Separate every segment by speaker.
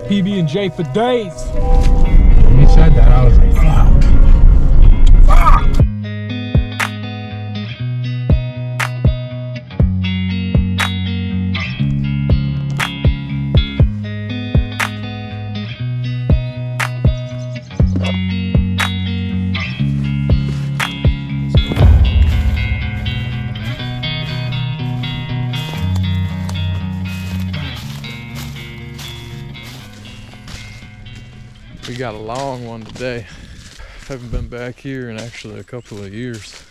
Speaker 1: PB&J for days.
Speaker 2: When he said that, I was like, fuck. Fuck!
Speaker 3: We got a long one today. Haven't been back here in actually a couple of years.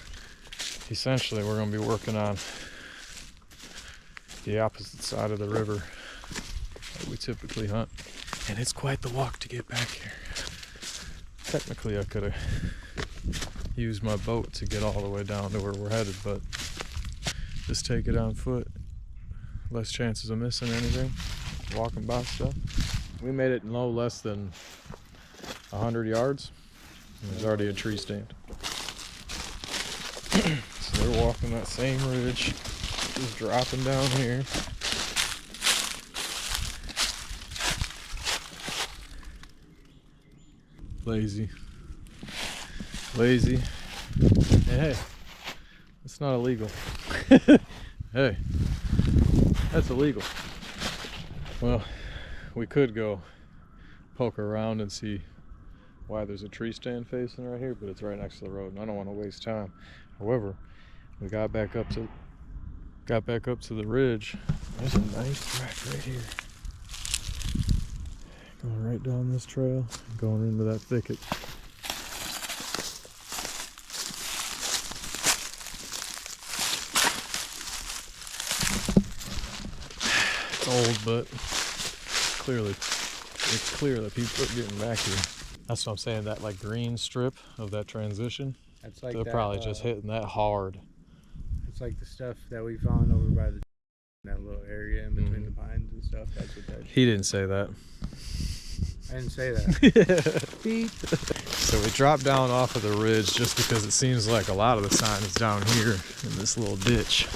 Speaker 3: Essentially, we're going to be working on the opposite side of the river that we typically hunt. And it's quite the walk to get back here. Technically, I could have used my boat to get all the way down to where we're headed, but just take it on foot. Less chances of missing anything. Walking by stuff. We made it in no less than 100 yards. And there's already a tree stand. So they're walking that same ridge, just dropping down here. Lazy. Lazy. Hey, it's not illegal. Hey, that's illegal. Well, we could go poke around and see why there's a tree stand facing right here, but it's right next to the road and I don't want to waste time. However, we got back up to the ridge. There's a nice track right here. Going right down this trail, going into that thicket. It's old, but it's clear that people are getting back here. That's what I'm saying, that like green strip of that transition,
Speaker 2: That's like
Speaker 3: they're
Speaker 2: that,
Speaker 3: probably just hitting that hard.
Speaker 2: It's like the stuff that we found over by that little area in between the pines and stuff. That's what that is.
Speaker 3: He didn't say that.
Speaker 2: I didn't say that.
Speaker 3: Beep. So we dropped down off of the ridge just because it seems like a lot of the sign is down here in this little ditch.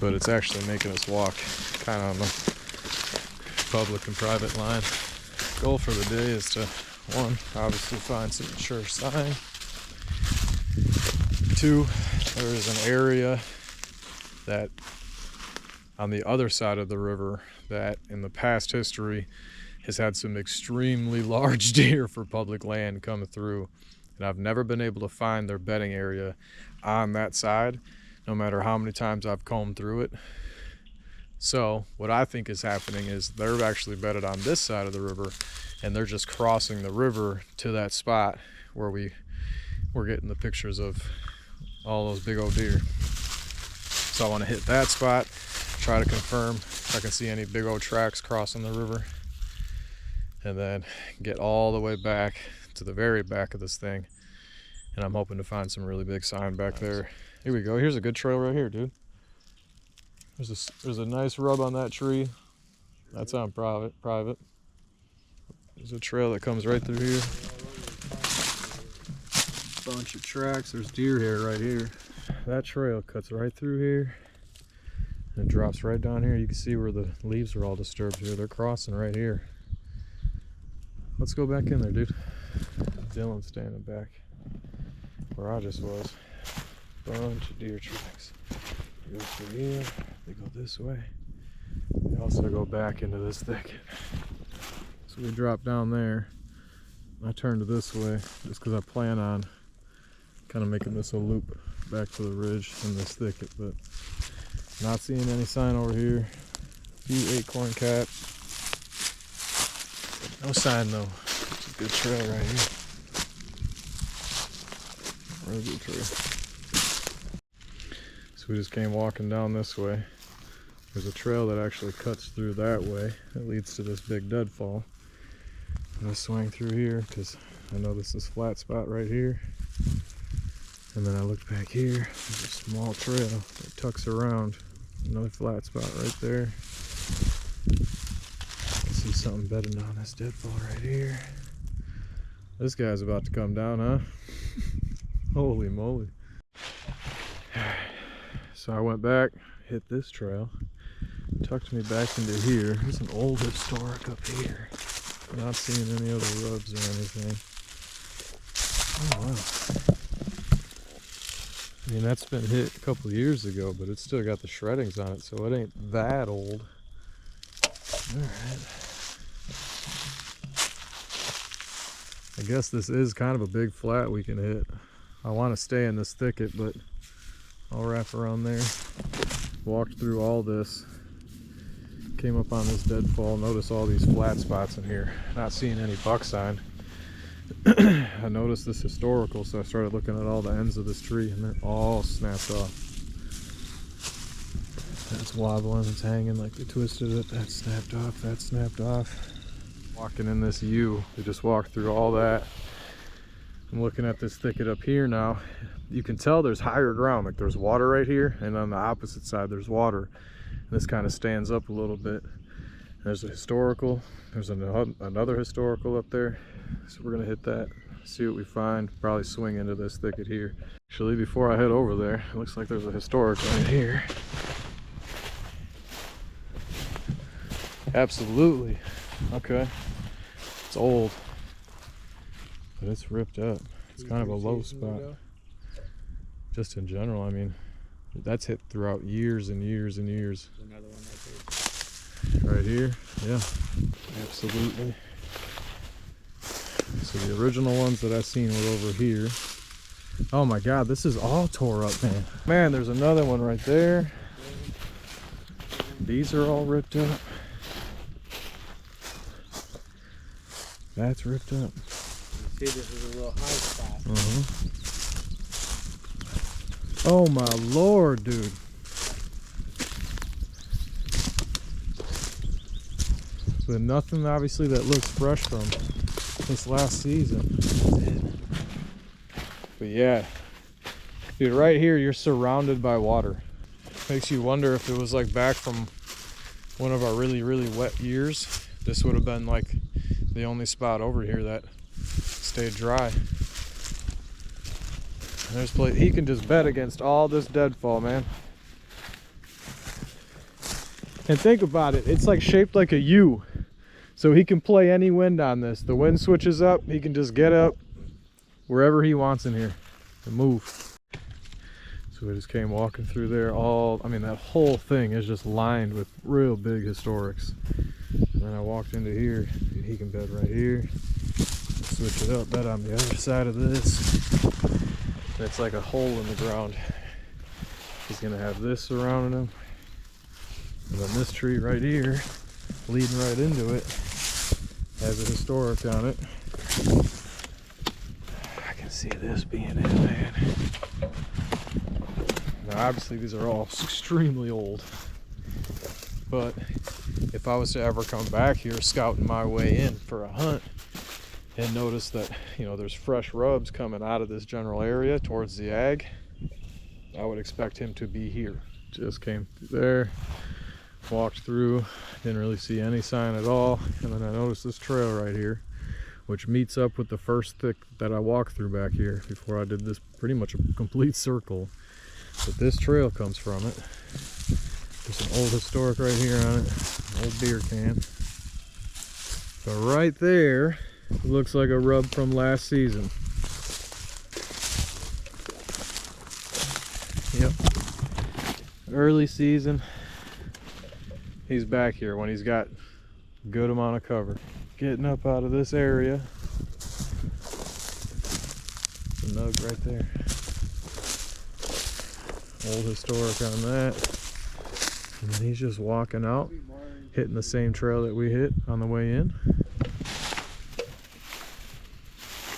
Speaker 3: But it's actually making us walk kind of on the public and private line. Goal for the day is to, one, obviously find some sure sign. Two, there is an area that on the other side of the river that in the past history has had some extremely large deer for public land come through. And I've never been able to find their bedding area on that side, no matter how many times I've combed through it. So what I think is happening is they're actually bedded on this side of the river and they're just crossing the river to that spot where we're getting the pictures of all those big old deer. So I want to hit that spot, try to confirm if I can see any big old tracks crossing the river, and then get all the way back to the very back of this thing. And I'm hoping to find some really big sign back there. Here we go. Here's a good trail right here, dude. There's a nice rub on that tree. That's on private. There's a trail that comes right through here. Bunch of tracks. There's deer hair right here. That trail cuts right through here and it drops right down here. You can see where the leaves are all disturbed here. They're crossing right here. Let's go back in there, dude. Dylan's standing back where I just was. Bunch of deer tracks. They go through here, they go this way. They also go back into this thicket. So we drop down there. I turned this way just because I plan on kind of making this a loop back to the ridge in this thicket, but not seeing any sign over here. A few acorn cap. No sign though. It's a good trail right here. Real good trail. So we just came walking down this way. There's a trail that actually cuts through that way. That leads to this big deadfall. I'm gonna swing through here because I noticed this flat spot right here. And then I look back here, there's a small trail that tucks around. Another flat spot right there. I see something bedding down this deadfall right here. This guy's about to come down, huh? Holy moly. So I went back, hit this trail, tucked me back into here. There's an old historic up here. I'm not seeing any other rubs or anything. Oh wow. I mean, that's been hit a couple years ago, but it's still got the shreddings on it, so it ain't that old. Alright. I guess this is kind of a big flat we can hit. I want to stay in this thicket, but I'll wrap around there. Walked through all this. Came up on this deadfall. Notice all these flat spots in here. Not seeing any buck sign. I noticed this historical, so I started looking at all the ends of this tree, and it all snapped off. That's wobbling, it's hanging like they twisted it. That snapped off, that snapped off. Walking in this U, we just walked through all that. I'm looking at this thicket up here now. You can tell there's higher ground, like there's water right here, and on the opposite side there's water. And this kind of stands up a little bit. There's a historical, there's another historical up there. So we're gonna hit that, see what we find, probably swing into this thicket here. Actually, before I head over there, it looks like there's a historic right here. Absolutely. Okay. It's old, but it's ripped up. It's kind of a low spot. Just in general, I mean, that's hit throughout years and years and years.
Speaker 2: There's another one
Speaker 3: Right here, yeah, absolutely. So the original ones that I seen were over here. Oh my God, this is all tore up, man. Man, there's another one right there. These are all ripped up. That's ripped up.
Speaker 2: You see, this is a little high spot.
Speaker 3: Oh my Lord, dude. But nothing obviously that looks fresh from this last season. But yeah, dude, right here you're surrounded by water. Makes you wonder if it was like back from one of our really wet years, this would have been like the only spot over here that stayed dry. There's place he can just bet against all this deadfall, man. And think about it, it's like shaped like a U. So he can play any wind on this. The wind switches up, he can just get up wherever he wants in here and move. So we just came walking through there. I mean, that whole thing is just lined with real big historics. And then I walked into here, and he can bed right here. Switch it up, bed on the other side of this. And it's like a hole in the ground. He's gonna have this surrounding him. And then this tree right here, leading right into it, has a historic on it. I can see this being it, man. Now obviously these are all extremely old, but if I was to ever come back here scouting my way in for a hunt and notice that, you know, there's fresh rubs coming out of this general area towards the ag, I would expect him to be here. Just came through there, walked through, didn't really see any sign at all, and then I noticed this trail right here, which meets up with the first thick that I walked through back here before I did this pretty much a complete circle. But this trail comes from it. There's an old historic right here on it, an old beer can. So right there, it looks like a rub from last season. Yep. Early season. He's back here when he's got a good amount of cover. Getting up out of this area. There's a nug right there. Old historic on that. And then he's just walking out, hitting the same trail that we hit on the way in.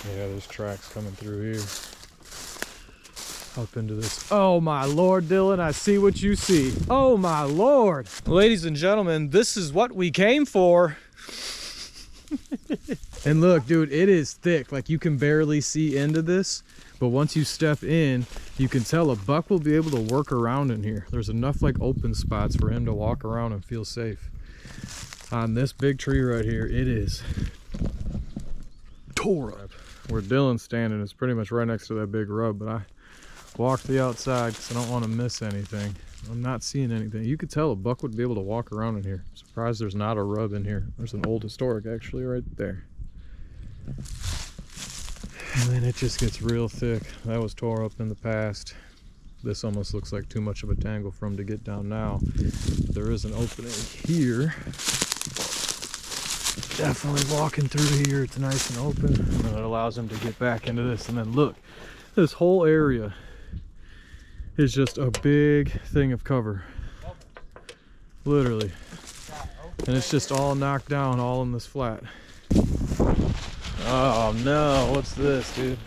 Speaker 3: Yeah, there's tracks coming through here. Up into this. Oh my Lord, Dylan, I see what you see. Oh my Lord. Ladies and gentlemen, this is what we came for. And look, dude, it is thick. Like, you can barely see into this, but once you step in, you can tell a buck will be able to work around in here. There's enough like open spots for him to walk around and feel safe. On this big tree right here, it is tore up. Where Dylan's standing is pretty much right next to that big rub, but I walked the outside because I don't want to miss anything. I'm not seeing anything. You could tell a buck would be able to walk around in here. I'm surprised there's not a rub in here. There's an old historic actually right there. And then it just gets real thick. That was tore up in the past. This almost looks like too much of a tangle for him to get down now. There is an opening here. Definitely walking through here, it's nice and open. And it allows him to get back into this. And then look, this whole area is just a big thing of cover. Literally. And it's just all knocked down, all in this flat. Oh no, what's this, dude?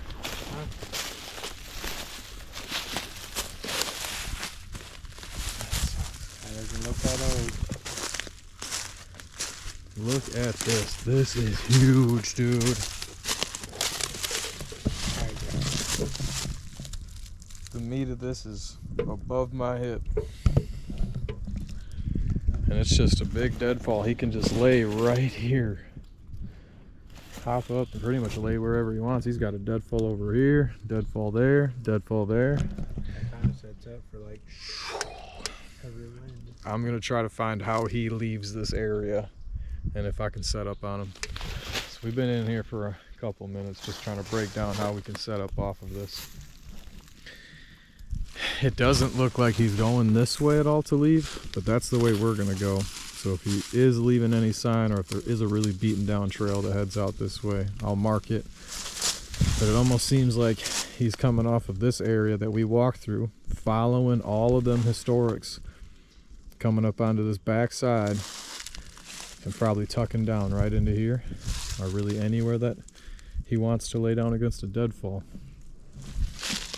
Speaker 3: Look at this. This is huge, dude. The meat of this is above my hip. And it's just a big deadfall. He can just lay right here. Hop up and pretty much lay wherever he wants. He's got a deadfall over here, deadfall there, deadfall there.
Speaker 2: That kind of sets up for like heavy wind.
Speaker 3: I'm gonna try to find how he leaves this area and if I can set up on him. So we've been in here for a couple minutes just trying to break down how we can set up off of this. It doesn't look like he's going this way at all to leave, but that's the way we're gonna go. So if he is leaving any sign, or if there is a really beaten down trail that heads out this way, I'll mark it. But it almost seems like he's coming off of this area that we walked through, following all of them historics, coming up onto this back side, and probably tucking down right into here, or really anywhere that he wants to lay down against a deadfall.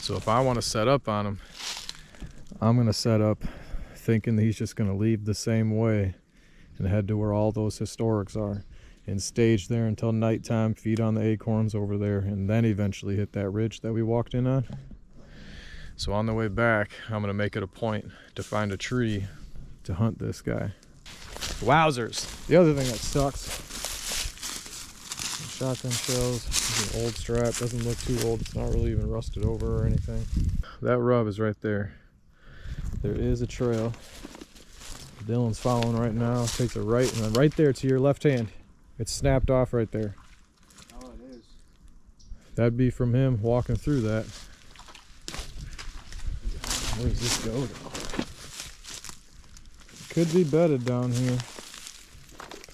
Speaker 3: So if I want to set up on him, I'm going to set up thinking that he's just going to leave the same way and head to where all those historics are and stage there until nighttime, feed on the acorns over there, and then eventually hit that ridge that we walked in on. So on the way back, I'm going to make it a point to find a tree to hunt this guy. Wowzers. The other thing that sucks, shotgun shells. This is an old strap, doesn't look too old, it's not really even rusted over or anything. That rub is right there. There is a trail. Dylan's following right now, takes a right, and then right there to your left hand, it's snapped off right there.
Speaker 2: Oh, it is.
Speaker 3: That'd be from him walking through that. Where does this go though? Could be bedded down here.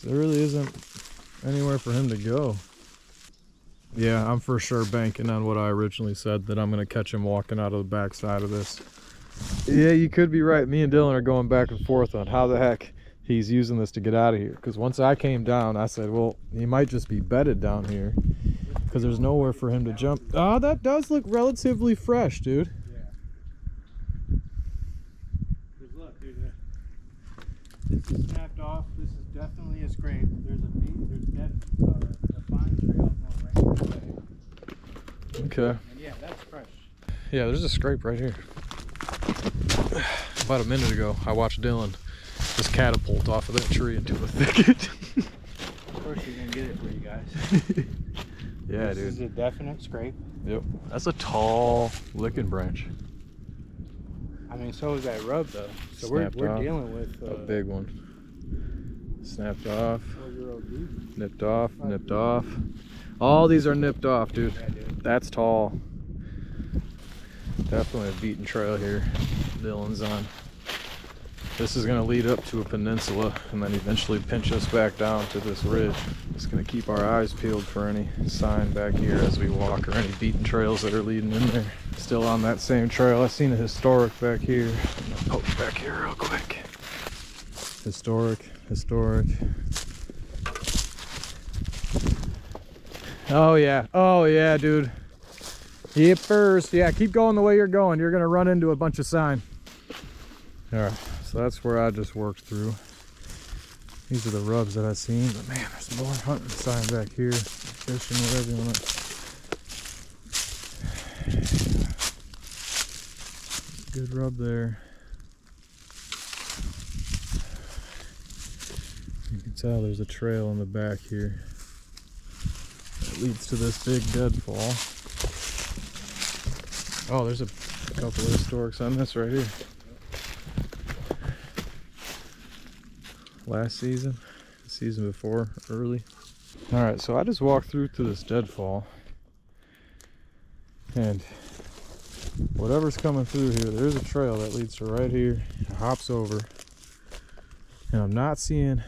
Speaker 3: There really isn't anywhere for him to go. Yeah, I'm for sure banking on what I originally said, that I'm going to catch him walking out of the back side of this. Yeah, you could be right. Me and Dylan are going back and forth on how the heck he's using this to get out of here. Because once I came down, I said, well, he might just be bedded down here because there's nowhere for him to jump. Oh, that does look relatively fresh, dude.
Speaker 2: Yeah. Because look, this is snapped off. This is definitely a scrape. There's a fine trail going right this way.
Speaker 3: Okay.
Speaker 2: And yeah, that's fresh.
Speaker 3: Yeah, there's a scrape right here. About a minute ago, I watched Dylan just catapult off of that tree into a thicket.
Speaker 2: Of course, you're gonna get it for you guys.
Speaker 3: Yeah,
Speaker 2: this
Speaker 3: dude.
Speaker 2: is a definite scrape.
Speaker 3: Yep. That's a tall licking branch.
Speaker 2: I mean, so is that rub though. So
Speaker 3: Snapped
Speaker 2: we're
Speaker 3: off.
Speaker 2: dealing with
Speaker 3: A big one. Snapped off.
Speaker 2: 4-year-old beef.
Speaker 3: Nipped off. Nipped off. All these are nipped off, dude.
Speaker 2: Yeah, dude.
Speaker 3: That's tall. Definitely a beaten trail here Dylan's on. This is going to lead up to a peninsula and then eventually pinch us back down to this ridge. It's going to keep our eyes peeled for any sign back here as we walk, or any beaten trails that are leading in there. Still on that same trail. I seen a historic back here. I'm going to poke back here real quick. Historic. Oh yeah, dude. Yippers. Yeah, keep going the way you're going. You're gonna run into a bunch of sign. Alright, so that's where I just worked through. These are the rubs that I've seen, but man, there's more hunting sign back here. Fishing, whatever you want. Good rub there. You can tell there's a trail in the back here that leads to this big deadfall. Oh, there's a couple of historics on this right here. last season, the season before, early. All right, so I just walked through to this deadfall, and whatever's coming through here, there's a trail that leads to right here. It hops over, and I'm not seeing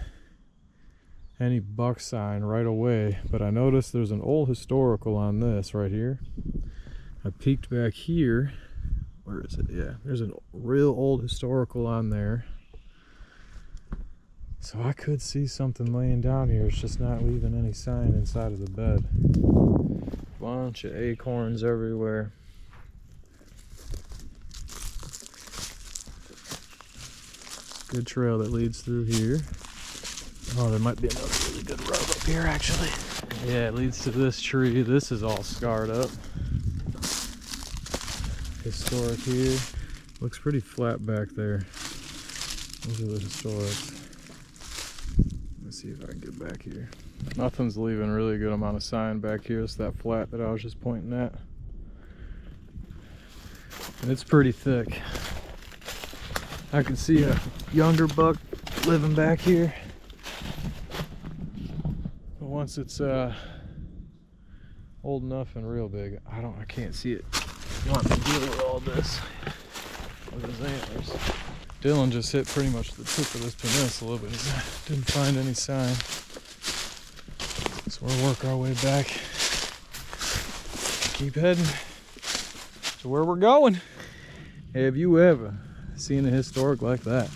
Speaker 3: any buck sign right away, but I noticed there's an old historical on this right here. I peeked back here. Where is it? Yeah, there's a real old historical on there. So I could see something laying down here. It's just not leaving any sign inside of the bed. Bunch of acorns everywhere. Good trail that leads through here. Oh, there might be another really good rub up here, actually. Yeah, it leads to this tree. This is all scarred up. Historic here. Looks pretty flat back there. Those are the historics. Let's see if I can get back here. Nothing's leaving really good amount of sign back here. It's that flat that I was just pointing at. And it's pretty thick. I can see a younger buck living back here. But once it's old enough and real big, I can't see it. Want to deal with all this with his antlers. Dylan just hit pretty much the tip of this peninsula, but he didn't find any sign. So we'll work our way back. Keep heading to where we're going. Have you ever seen a historic like that?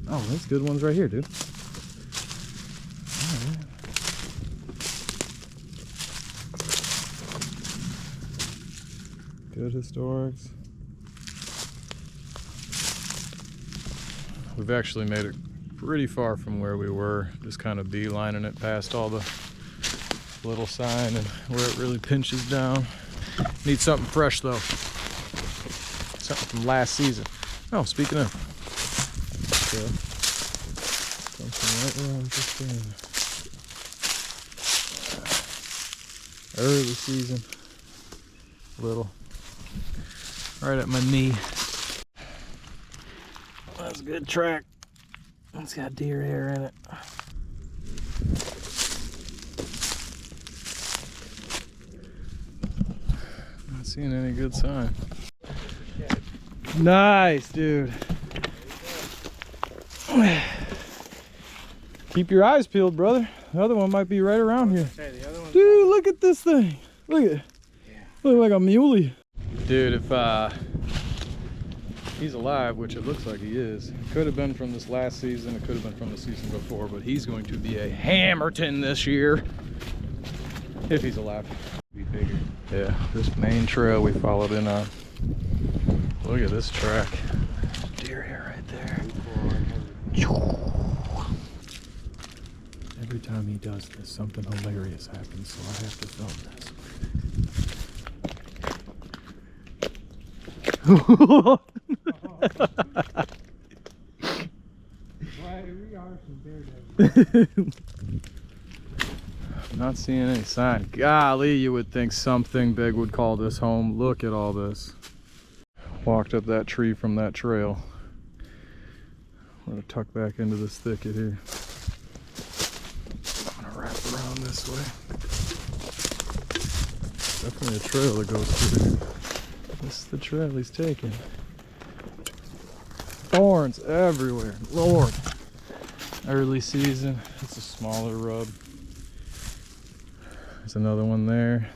Speaker 3: Oh, that's good ones right here, dude. All right. Good historics. We've actually made it pretty far from where we were, just kind of beelining it past all the little sign and where it really pinches down. Need something fresh though. Something from last season. Oh, speaking of. Okay. Something right where I'm just in. Early season. Little. Right at my knee. That's a good track. It's got deer hair in it. Not seeing any good sign. Nice, dude. Keep your eyes peeled, brother. The other one might be right around here. Dude, look at this thing. Look at it. Look like a muley. Dude, if he's alive, which it looks like he is, it could have been from this last season, it could have been from the season before, but he's going to be a Hammerton this year. If he's alive. Be bigger. Yeah, this main trail we followed in on. Look at this track. Deer hair right there. Every time he does this, something hilarious happens, so I have to film this. Not seeing any sign. Golly, you would think something big would call this home. Look at all this. Walked up that tree from that trail. I'm gonna tuck back into this thicket here. I'm gonna wrap around this way. Definitely a trail that goes through. This is the trail he's taking. Thorns everywhere, Lord. Early season, it's a smaller rub. There's another one there.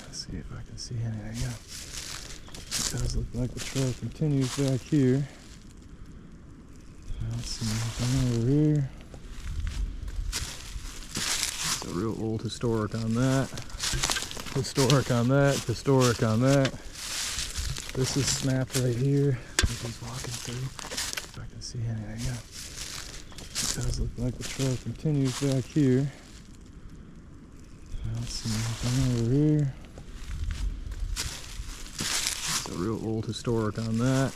Speaker 3: Let's see if I can see anything else. It does look like the trail continues back here. I don't see anything over here. It's a real old historic on that. Historic on that, historic on that. This is snapped right here. He's walking through. If I can see anything else. It does look like the trail continues back here. I don't see anything over here. It's a real old historic on that.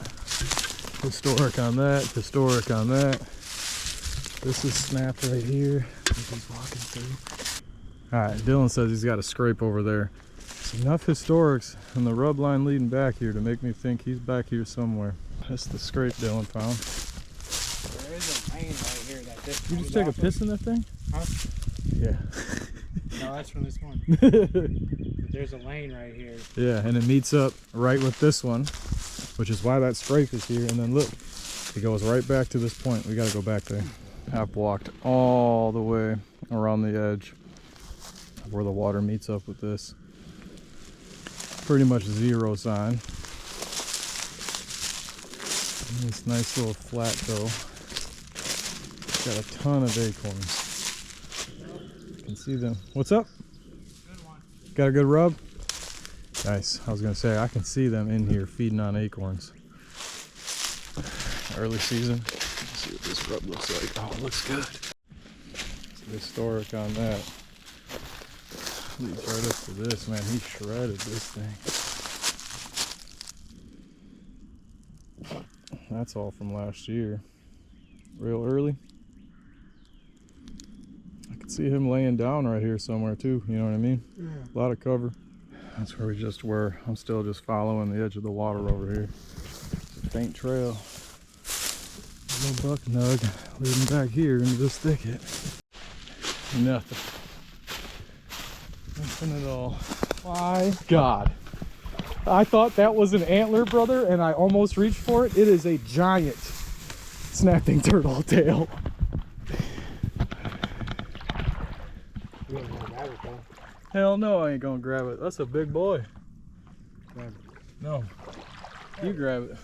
Speaker 3: Historic on that, historic on that. This is snapped right here. He's walking through. Alright, Dylan says he's got a scrape over there. There's enough historics and the rub line leading back here to make me think he's back here somewhere. That's the scrape Dylan found.
Speaker 2: Yeah, this
Speaker 3: You
Speaker 2: comes
Speaker 3: just take a
Speaker 2: off
Speaker 3: piss in that thing?
Speaker 2: Huh?
Speaker 3: Yeah.
Speaker 2: No, that's from this one. There's a lane right here.
Speaker 3: Yeah, and it meets up right with this one, which is why that strike is here. And then look, it goes right back to this point. We got to go back there. I've walked all the way around the edge where the water meets up with this. Pretty much zero sign. And this nice little flat though. Got a ton of acorns. You can see them. What's up?
Speaker 2: Good one.
Speaker 3: Got a good rub? Nice. I was gonna say I can see them in here feeding on acorns. Early season. Let's see what this rub looks like. Oh, it looks good. It's historic on that. Leads right up to this, man. He shredded this thing. That's all from last year. Real early. I could see him laying down right here somewhere too, you know what I mean?
Speaker 2: Yeah.
Speaker 3: A lot of cover. That's where we just were. I'm still just following the edge of the water over here. It's a faint trail. Little buck nug leading back here into this thicket. Nothing. Nothing at all. My God. I thought that was an antler, brother, and I almost reached for it. It is a giant snapping turtle tail.
Speaker 2: You ain't gonna grab it though.
Speaker 3: Hell no, I ain't gonna grab it. That's a big boy.
Speaker 2: Grab it.
Speaker 3: No. You grab it.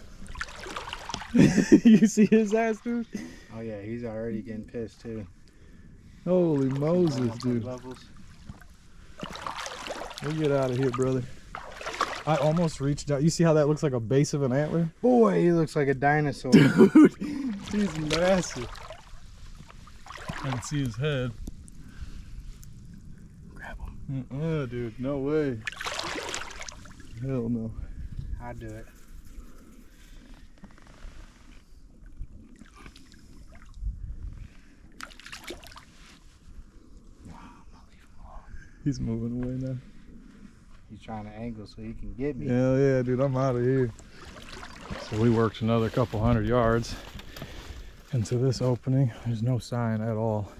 Speaker 3: You see his ass, dude?
Speaker 2: Oh yeah, he's already getting pissed too.
Speaker 3: Holy Moses, dude.
Speaker 2: Levels.
Speaker 3: We'll get out of here, brother. I almost reached out. You see how that looks like a base of an antler?
Speaker 2: Boy, he looks like a dinosaur.
Speaker 3: Dude, he's massive. I can see his head.
Speaker 2: Grab him.
Speaker 3: Dude, no way. Hell no.
Speaker 2: I'd do it.
Speaker 3: He's moving away now.
Speaker 2: He's trying to angle so he can get me.
Speaker 3: Hell yeah, dude, I'm out of here. So we worked another couple hundred yards into this opening. There's no sign at all.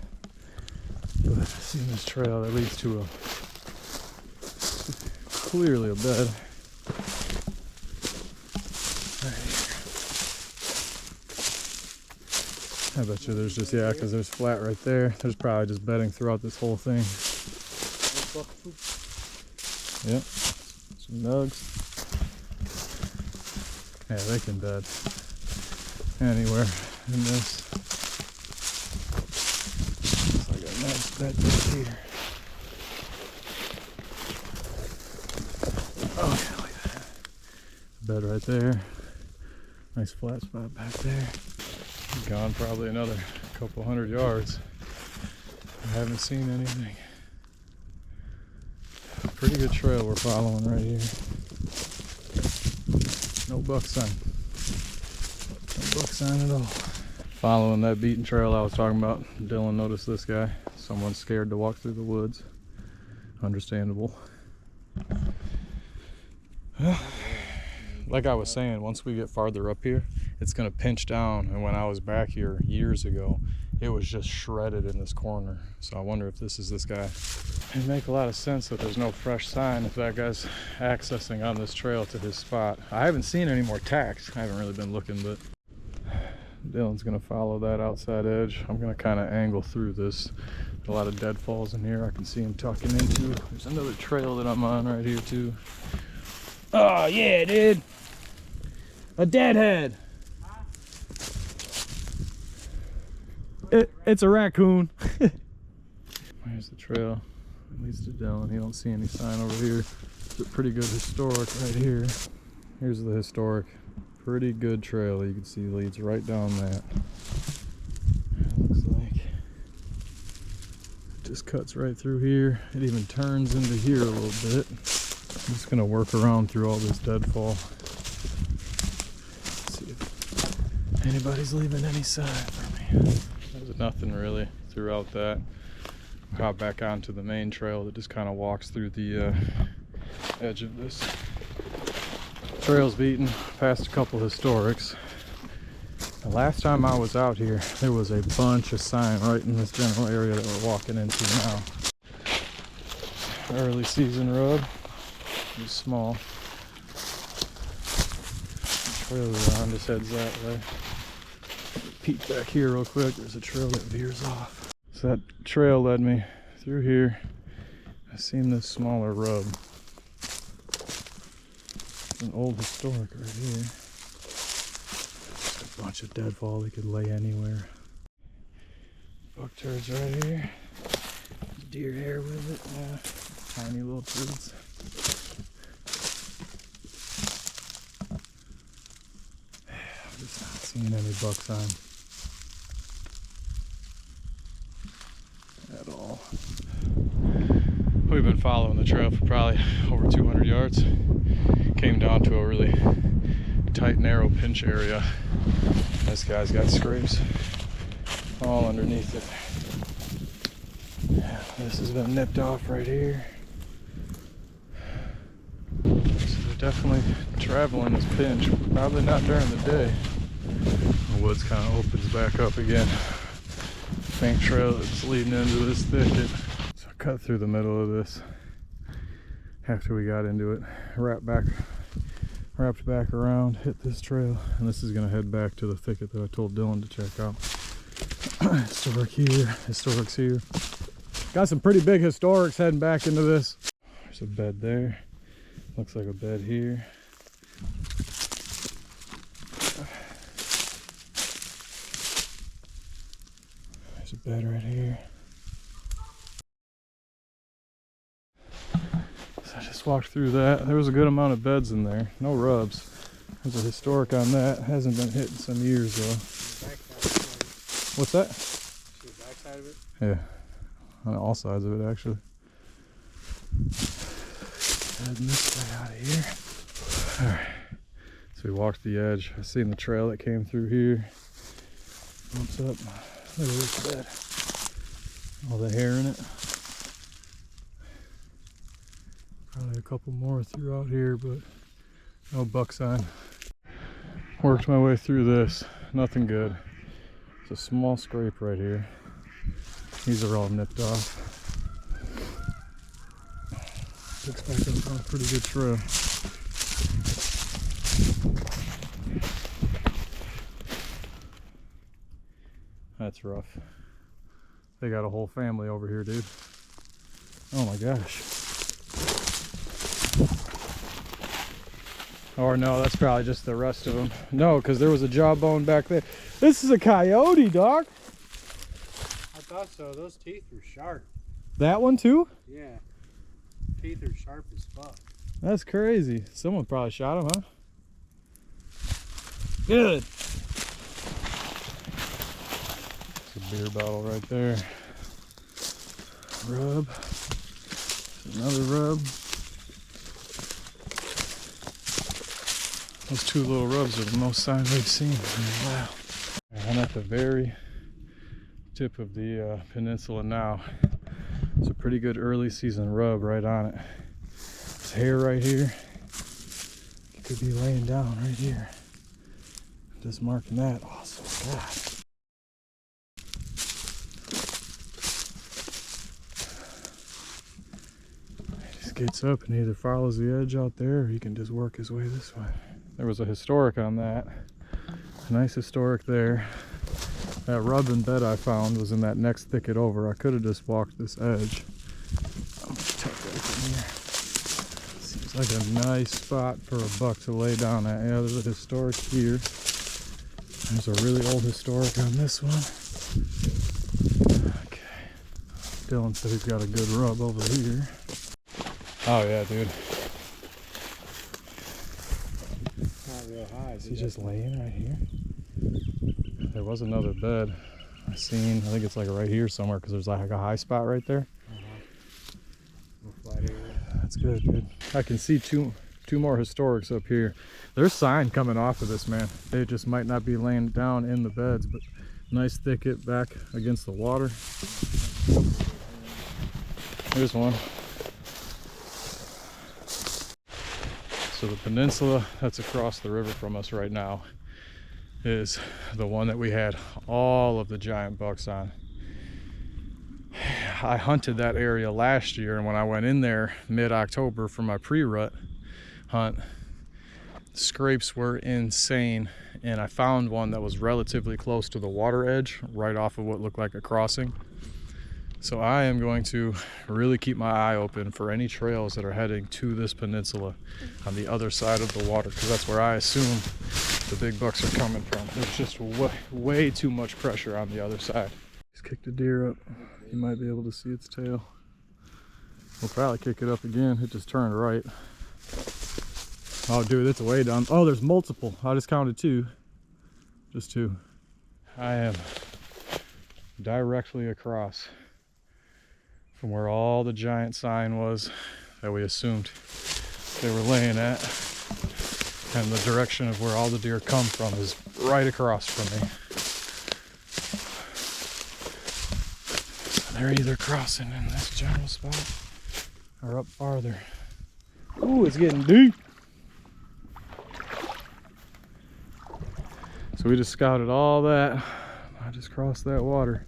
Speaker 3: But I've seen this trail that leads to clearly a bed. Right here. I bet you there's just, yeah, because there's flat right there. There's probably just bedding throughout this whole thing. Yep, some nugs. Yeah, they can bed anywhere in this. Looks like a nice bed right here. Oh yeah, look at that. Bed right there. Nice flat spot back there. Gone probably another couple hundred yards. I haven't seen anything. Pretty good trail we're following right here. No buck sign. No buck sign at all. Following that beaten trail I was talking about, Dylan noticed this guy. Someone's scared to walk through the woods. Understandable. Like I was saying, once we get farther up here, it's gonna pinch down. And when I was back here years ago, it was just shredded in this corner. So I wonder if this is this guy. It'd make a lot of sense that there's no fresh sign if that guy's accessing on this trail to his spot. I haven't seen any more tacks. I haven't really been looking, but Dylan's gonna follow that outside edge. I'm gonna kind of angle through this. There's a lot of deadfalls in here. I can see him tucking into. There's another trail that I'm on right here too. Oh yeah, dude. A deadhead. It's a raccoon. There's the trail. It leads to Dylan. He don't see any sign over here. It's a pretty good historic right here. Here's the historic. Pretty good trail you can see leads right down that. It looks like it just cuts right through here. It even turns into here a little bit. I'm just gonna work around through all this deadfall. See if anybody's leaving any sign for me. There's nothing really throughout that. Got back onto the main trail that just kind of walks through the edge of this. Trail's beaten, past a couple historics. The last time I was out here, there was a bunch of sign right in this general area that we're walking into now. Early season rub. It's small. Trail around just heads that way. Peek back here real quick. There's a trail that veers off. So that trail led me through here. I seen this smaller rub. It's an old historic right here. Just a bunch of deadfall they could lay anywhere. Buck turds right here. Deer hair with it. Yeah. Tiny little turds. I'm just not seeing any buck sign at all. We've been following the trail for probably over 200 yards. Came down to a really tight, narrow pinch area. This guy's got scrapes all underneath it. Yeah, this has been nipped off right here. So they're definitely traveling this pinch. Probably not during the day. The woods kind of opens back up again. Faint trail that's leading into this thicket. So I cut through the middle of this after we got into it. Wrapped back around, hit this trail, and this is gonna head back to the thicket that I told Dylan to check out. Historic here, historics here. Got some pretty big historics heading back into this. There's a bed there. Looks like a bed here. There's a bed right here. So I just walked through that. There was a good amount of beds in there. No rubs. There's a historic on that. Hasn't been hit in some years though. What's that?
Speaker 2: The back side of it?
Speaker 3: Yeah. On all sides of it actually. Heading this way out of here. Alright. So we walked the edge. I seen the trail that came through here. Bumps up. Look at this bed. All the hair in it. Probably a couple more throughout here, but no buck sign. Worked my way through this. Nothing good. It's a small scrape right here. These are all nipped off. Looks like I'm on a pretty good trail. That's rough. They got a whole family over here, dude. Oh my gosh. Or no, that's probably just the rest of them. No, because there was a jawbone back there. This is a coyote, dog.
Speaker 2: I thought so. Those teeth were sharp.
Speaker 3: That one too?
Speaker 2: Yeah. Teeth are sharp as fuck.
Speaker 3: That's crazy. Someone probably shot him, huh? Good. It's a beer bottle right there. Rub. Another rub. Those two little rubs are the most sign we've seen. Wow. I'm at the very tip of the peninsula now. It's a pretty good early season rub right on it. This hair right here. It could be laying down right here. Just marking that. Awesome. God. He just gets up and either follows the edge out there or he can just work his way this way. There was a historic on that. A nice historic there. That rub and bed I found was in that next thicket over. I could have just walked this edge. I'm gonna tuck that in here. Seems like a nice spot for a buck to lay down at. Yeah, there's a historic here. There's a really old historic on this one. Okay. Dylan said he's got a good rub over here. Oh yeah, dude.
Speaker 2: Not real high.
Speaker 3: Is he just laying right here? There was another bed I seen. I think it's like right here somewhere because there's like a high spot right there.
Speaker 2: Flat area.
Speaker 3: That's good, dude. I can see two more historics up here. There's sign coming off of this, man. They just might not be laying down in the beds, but nice thicket back against the water. Here's one. So the peninsula, that's across the river from us right now. is the one that we had all of the giant bucks on. I hunted that area last year, and when I went in there mid-October for my pre-rut hunt, scrapes were insane, and I found one that was relatively close to the water edge, right off of what looked like a crossing. So I am going to really keep my eye open for any trails that are heading to this peninsula on the other side of the water, because that's where I assume the big bucks are coming from. There's just way too much pressure on the other side. Just kicked a deer up. You might be able to see its tail. We'll probably kick it up again. It just turned right. Oh, dude, it's way down. Oh, there's multiple. I just counted two. Just two. I am directly across from where all the giant sign was that we assumed they were laying at. And the direction of where all the deer come from is right across from me. They're either crossing in this general spot or up farther. Ooh, it's getting deep. So we just scouted all that. I just crossed that water.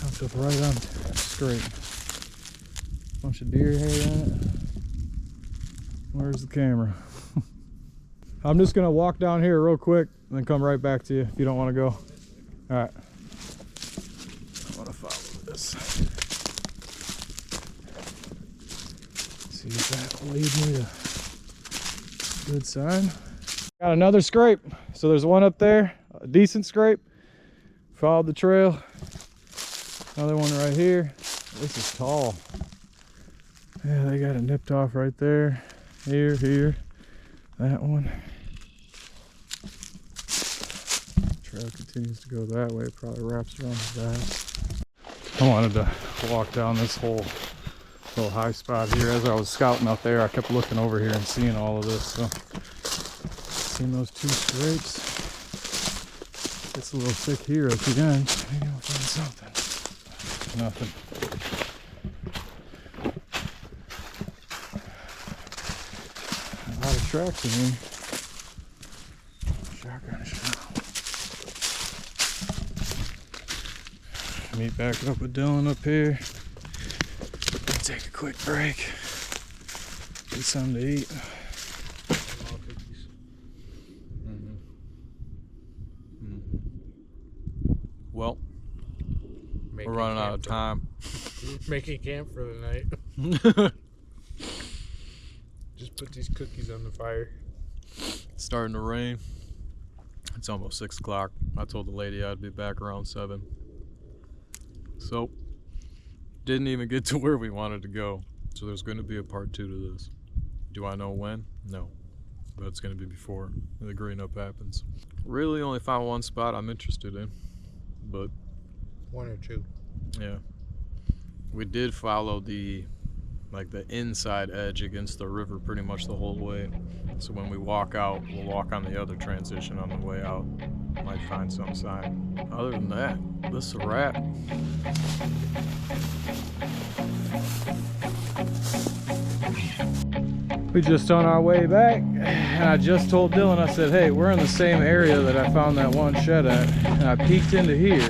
Speaker 3: Jumped up right on straight. Bunch of deer hair in it. Where's the camera? I'm just gonna walk down here real quick and then come right back to you if you don't want to go. All right. I want to follow this. See if that lead me to a good sign. Got another scrape. So there's one up there, a decent scrape. Followed the trail. Another one right here. This is tall. Yeah, they got it nipped off right there. Here. That one. Trail continues to go that way. It probably wraps around the back. I wanted to walk down this whole little high spot here. As I was scouting out there, I kept looking over here and seeing all of this. So, seen those two scrapes. It's a little thick here at the end. Maybe I'll find something. Nothing. A lot of tracks in here. Shotgun shot. Meet back up with Dylan up here. Take a quick break. Get something to eat. Well, we're running out of time.
Speaker 1: Making camp for the night. Just put these cookies on the fire.
Speaker 3: It's starting to rain. It's almost 6 o'clock. I told the lady I'd be back around 7. So, didn't even get to where we wanted to go. So there's going to be a part 2 to this. Do I know when? No. But it's going to be before the green up happens. Really only found one spot I'm interested in. But
Speaker 1: 1 or 2.
Speaker 3: yeah, we did follow the inside edge against the river pretty much the whole way. So when we walk out, we'll walk on the other transition on the way out. Might find some sign. Other than that, this is a wrap. We just on our way back, and I just told Dylan, I said, hey, we're in the same area that I found that one shed at, and I peeked into here,